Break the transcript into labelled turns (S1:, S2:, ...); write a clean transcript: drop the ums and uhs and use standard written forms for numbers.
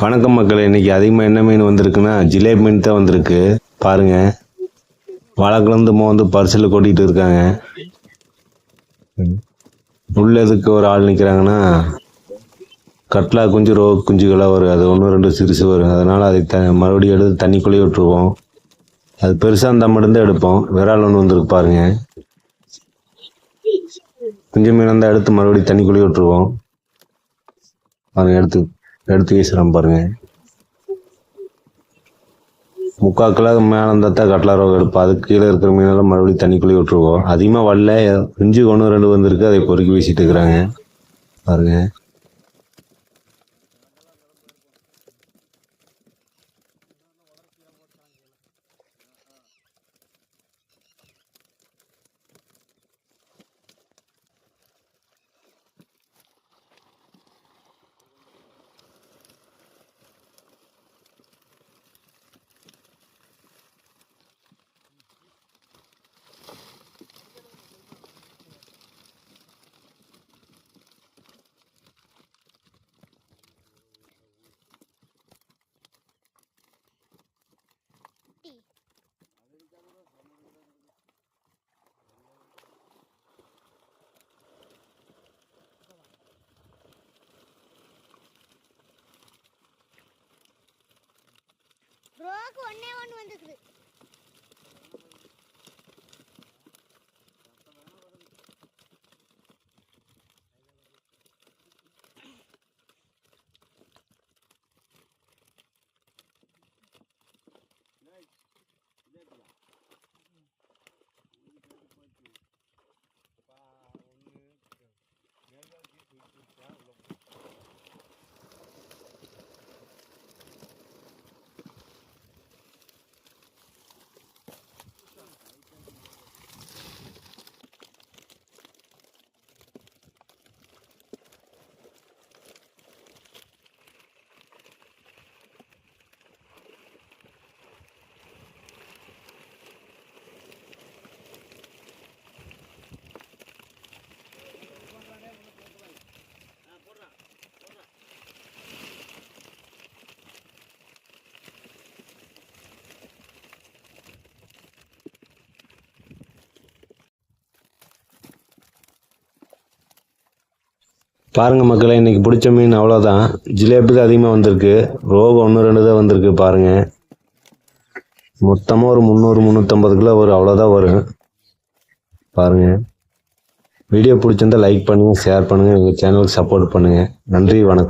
S1: வணக்கம் மக்களே, இன்னைக்கு அதிகமாக என்ன மீன் வந்திருக்குன்னா ஜிலேபி மீன் தான் வந்திருக்கு. பாருங்க, வழக்கிலேருந்து வந்து பரிசல் கொட்டிட்டு இருக்காங்க. உள்ள எதுக்கு ஒரு ஆள் நிற்கிறாங்கன்னா, கட்லா குஞ்சு குஞ்சுகளாக வரும். அது ஒன்று ரெண்டு சிறுசு வரும். அதனால் அதை மறுபடியும் எடுத்து தண்ணிக்குள்ளேயே விட்டுருவோம். அது பெருசாக இருந்தால் மட்டும்தான் எடுப்போம். விரால் ஒன்று வந்துருக்கு பாருங்க. குஞ்சு மீன் இருந்தால் எடுத்து மறுபடியும் தண்ணிக்குள்ளேயே விட்டுருவோம். பாருங்க, எடுத்து வீசுகிறோம் பாருங்க. 3/4 கிலோ மேலே இருந்தால் தான் கட்லா ரோகம் எடுப்போம். அதுக்கு கீழே இருக்கிற மீனெல்லாம் மறுபடியும் தண்ணிக்குள்ளேயே விட்டுருவோம். அதிகமாக வரல, குஞ்சு 1 2 வந்திருக்கு. அதை பொறுக்கி வீசிட்டு இருக்கிறாங்க பாருங்க.
S2: ரோக்கு ஒண்ணே ஒண்ணு வந்துக்குது.
S1: பாருங்க மக்களே, இன்னைக்கு பிடிச்ச மீன் அவ்வளோதான். ஜிலேபி தான் அதிகமாக வந்திருக்கு. ரோகு 1 2 தான் வந்திருக்கு பாருங்க. மொத்தமாக ஒரு 300 350 கிலோ வரும். அவ்வளோதான் வரும் பாருங்க. வீடியோ பிடிச்சிருந்தா லைக் பண்ணுங்க, ஷேர் பண்ணுங்க, எங்கள் சேனலுக்கு சப்போர்ட் பண்ணுங்க. நன்றி, வணக்கம்.